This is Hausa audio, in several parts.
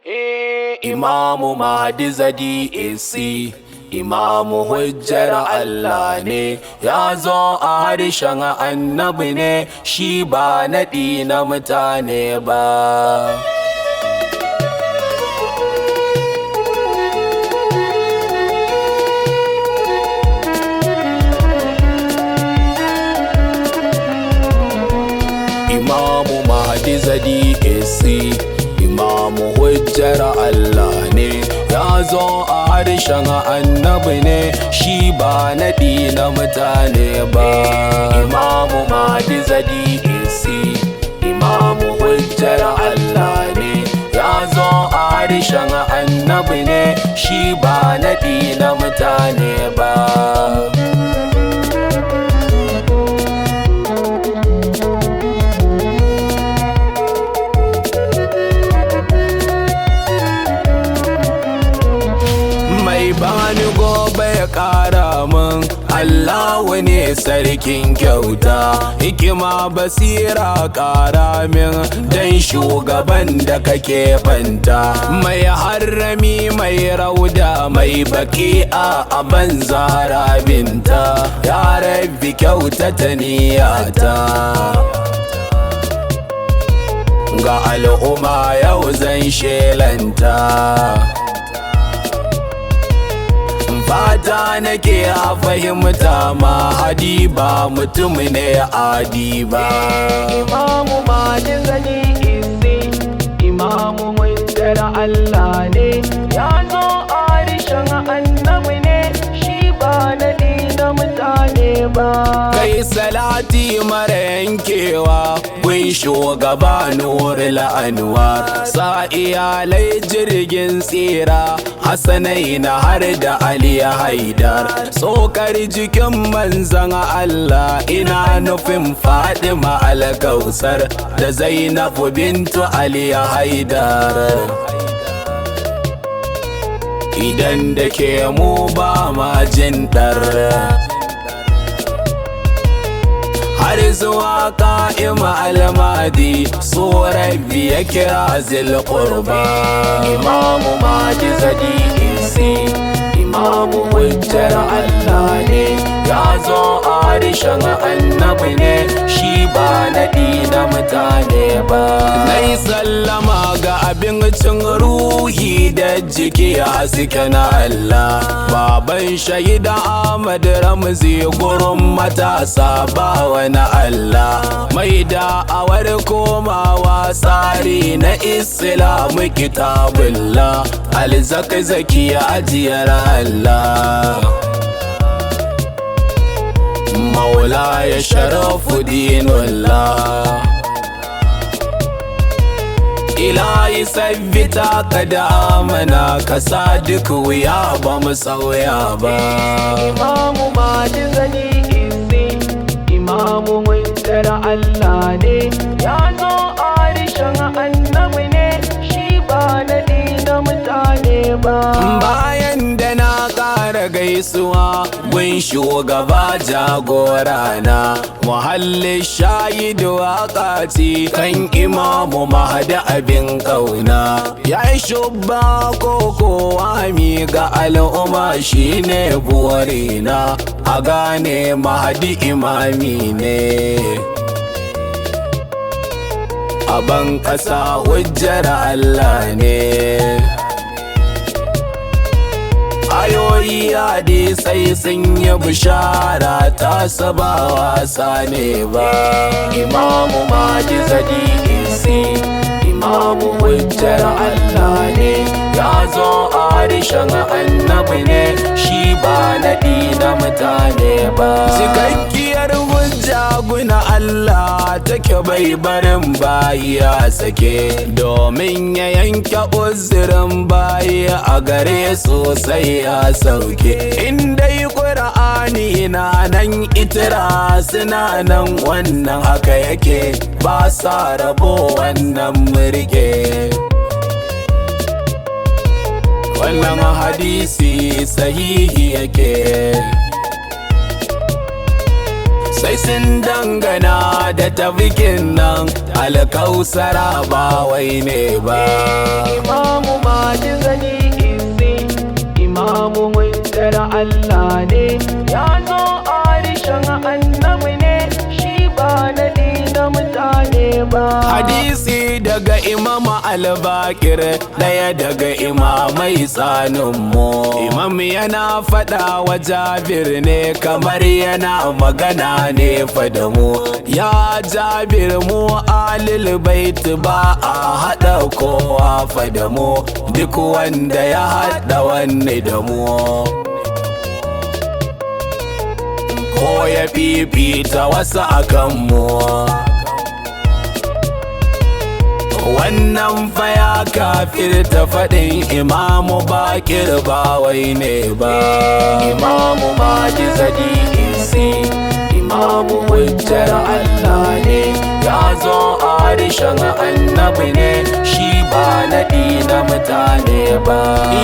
Imamu Mahdi Zadi isi Imamu hujjar Allah ne, ya zo a harshen annabi ne, shi ba naɗi na mutane ba. Imamu Mahdi Zadi isi Imamu hujjar Allah ne, ya zo a harshen annabi ne, shi ba naɗi na mutane ba. Imamu Mahdi Zadi isi Imamu hujjar Allah ne, ya zo a harshen annabi ne, shi ba naɗi na mutane ba. Bani gobe ya ƙara min, Allahu ne sarkin kyauta, hikima basira ƙara min, dan shugaban da kake banta. Mai harrami mai rauda mai baki'a a banzara binta, ya rabbi kyautata niyata. Ga al'umma yau zan shelanta, fata nake a fahimta Mahdi ba mutum ne adi ba. Imamu Mahdi Zadi isi Imamu hujjar Allah ne, ya zo a harshen annabi ne, shi ba naɗi na mutane ba. Kai salati mara yankewa kun shugaba Nurul Anwar, sa iyalai jirgin tsira Hassanai na har da Ali Haidar, tsokar jikin manzan Allah, ina nufin Fatima Al-Kausar da Zainabu bintu Ali Haidar. Idan da ke mu ba ma jin ɗar, har zuwa ka'ima al-Mahdi, so rabbi ya kira zil qurba. Imamu Mahdi Zadi isi Imamu hujjar Allah ne, ya zo a harshen annabi ne, shi ba naɗi na mutane ba. Nai sallama ga abincin ruhi da jiki haske na Allah, baban shahida Ahmad Ramzi gurin matasa ba wani Allah, mai da'awar komawa tsari na Islamu kitabullah, alzakzaki ajiyar Allah. Maula ya sharafu dinullah, ilahi sabbita ka da amana, ka sa duk wuya ba mu sauya ba. Imamu Mahdi Zadi isi Imamu hujjar Allah ne, ya zo a harshen annabi ne, shi ba naɗi na mutane ba. Bayan da na ƙara gaisuwa gun shugaba jagora na, muhallin shahidu waƙa ce kan Imamu Mahdi abin ƙauna, ya yi shubba koko wami ga al'umma shine burina, a gane Mahdi imami ne, a ban ƙasa hujjar Allah ne. Ayoyi hadisai sun yi bishara, ta saba wasa ne ba. Imamu Mahdi Zadi isi Imamu hujjar Allah ne, ya zo a harshen annabi ne, shi ba naɗi na mutane ba. Cikakkiyar hujja guna Allah take, bai barin bayi a sake, domin ya yanke uzurin bayi a gare sosai ya sauke. In dai Qur'ani na nan, itira suna nan, wannan haka yake, ba sa rabo wannan murke. Wannan hadisi sahihi yake, sai sun dangana da tafikin nan, Al-Kausara ba wai ne ba. Imamu mutane ba. Hadisi daga Imam Al-Bakir, daya daga imamai tsaninmu. Imam yana faɗa wa Jabir ne kamar yana magana ne fa da mu. Ya Jabir mu alil bait ba a haɗa kowa fa da mu, duk wanda ya haɗa wanne da mu ko ya fifita wasu akan mu. Wannan fa ya kafirta faɗin Imamu Bakir ba wai ne ba. Imamu Mahdi Zadisi, Imamu hujjar Allah ne, ya zo a harshen annabi ne, shi ba naɗi na mutane ba.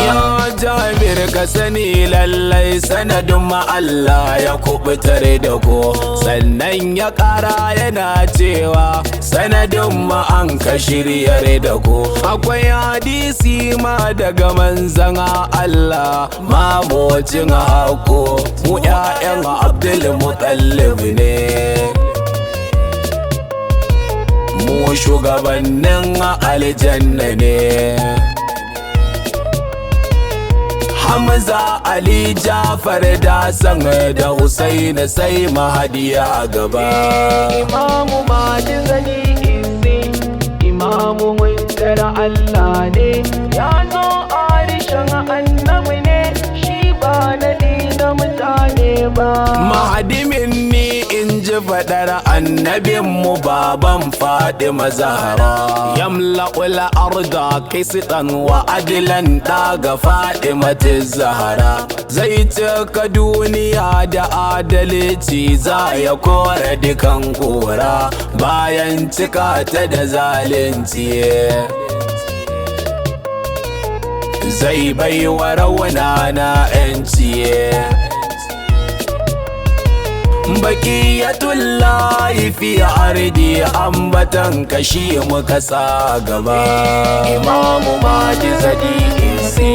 Ya Jabir ka sani lallai sanadin ma Allah ya kubutar da ku. Sannan ya ƙara yana cewa sanadin ma an ka shiryar da ku. Akwai hadisi ma daga manzan Allah mamocin haƙo, mu 'ya'yan Abdul Muttalib ne, mu shugabannin aljanna ne. Hamza, Ali, Jafar da Hassan da Hussein sai Mahdi a gaba. Imamu Mahdi Zadisi, Imamu hujjar Allah ne, ya zo a harshen annabi ne, shi ba naɗi na mutane ba. Mahdi minni in ji faɗar annabinmu baban Fatima Zahra, yamla'ul arda qistan wa adlan daga Fatimatu Zahra. Zai cika duniya da adalci, za ya kore dukan kura bayan cika ta da zalunci. Zai bai wa raunana 'yanci. Baqiyatullahi fi ardi, ambatan kashi muka sa gaba. Imamu Mahdi Zadisi,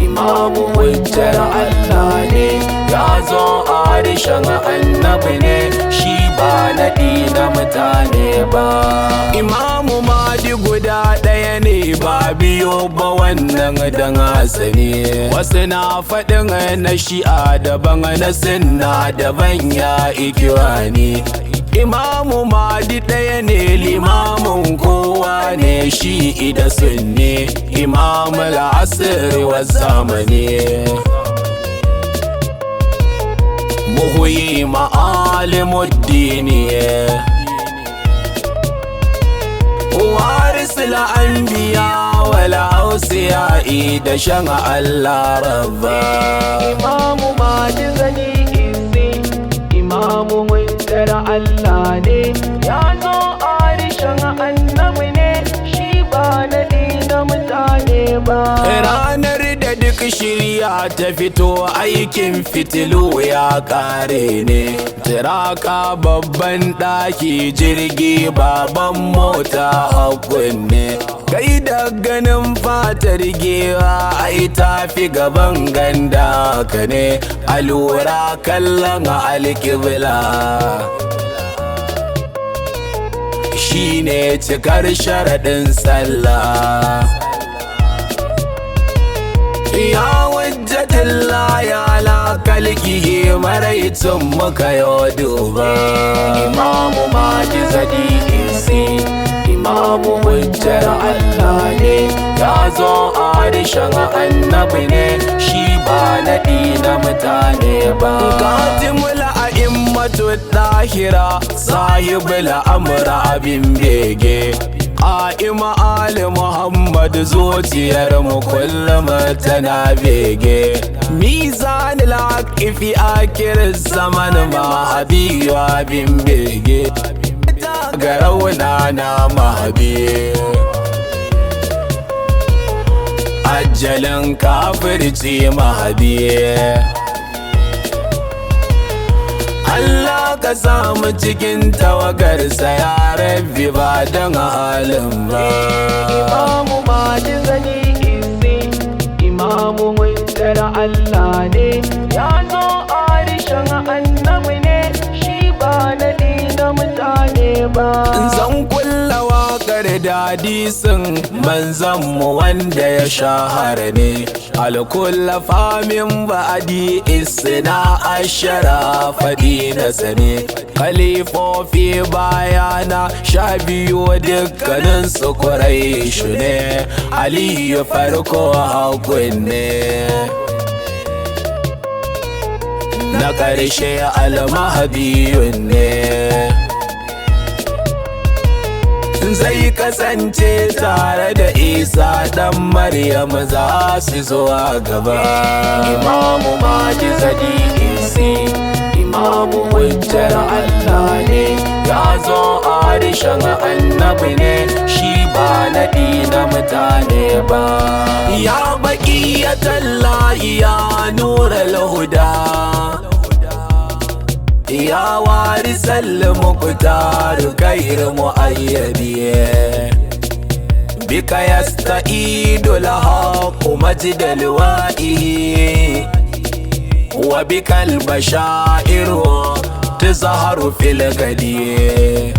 Imamu hujjar Allah ne, ya zo a harshen annabi ne, shi ba naɗi na mutane ba. Imamu Mahdi guda ɗaya ne ba biyo ba, wannan dan asali. Wasu na faɗin na shi'a daban, na sunna daban, ya ikiwani. Imamu Mahdi ɗaya ne, limamin kowa ne, shi da sunni, imamul asri wa zamani. Muhyi ma'alimuddini, warisul anbiya wal ausiya'i da shan Allah rabba. Imamu Mahdi Zadisi, Imamu hujjar Allah ne, ya zo a harshen annabi ne, shi ba naɗi na mutane ba. Ranar da duk shirya ta fito, aikin fitilu ya ƙare ne. Tiraka babban ɗaki, jirgi baban mota hakun ne. Kai da ganin fatar gewa, ai tafi gaban ganda ka ne, a lura kallon alƙibla shi ne cikar sharaɗin sallah. Ya wajjatilla ya la kalkihi, maraicin muka yo duba. Imamu Mahdi Zadisi, Imamu hujjar Allah ne, ya zo a harshen annabi ne, shi ba naɗi na mutane ba. Katimul a'immatu ɗahira, sahibul amra abin bege. Ƙa'ima Ali Muhammad, zuciyar mu kullum tana bege. Mizanil haqqi fi akhir zaman, Mahdi abin bege. Ga raunana Mahdi, ajalin kafirci Mahdi. Allah ka samu cikin tawagarsa, ya rabbi ba don halin ba. Imamu Mahdi Zadisi, Imamu hujjar Allah ne, ya zo a harshen annabi ne, shi ba naɗi na mutane ba. hadisin manzanmu wanda ya shahara ne. Alkulla famin ba'adi isna ashara faɗi na sane. Khalifofi bayana 12 dukkanin su Quraishu ne. Aliyu farko hakun ne, na ƙarshe almahadiyun ne. Zai kasance tare da Isa ɗan Maryam za su zo a gaba. Imamu Mahdi Sadiqi, imamu hujjar Allah ne. Ya zo a harshen annabi ne, shi ba naɗi na mutane ba. Ya baqiyatallahi ya nural huda, ya warisal muqtar khair muayyadiye. Bika yasta'idul haqq majdal wa'i, wa bikal bashairu tazharu fil gadiye.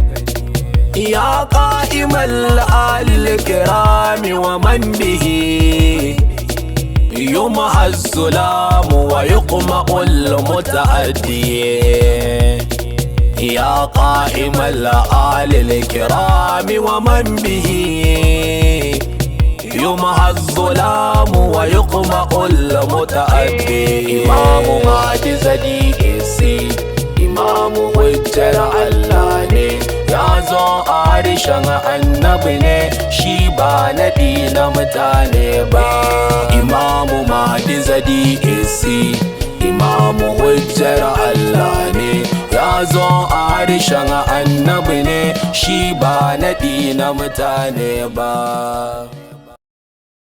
Ya qa'imal al-kirami wa man bihi يمحى الظلام ويقمع المتعدي. يا قائم الآل الكرام ومن به يمحى الظلام ويقمع المتعدي. إمام مهدي Sadiqi, إمام hujjar Allah ne. Ya zo a harshen annabi ne, shi ba naɗi na mutane ba. Imamu Mahdi Sadiqi, imamu hujjar Allah ne. Ya zo a harshen annabi ne, shi ba naɗi na mutane ba.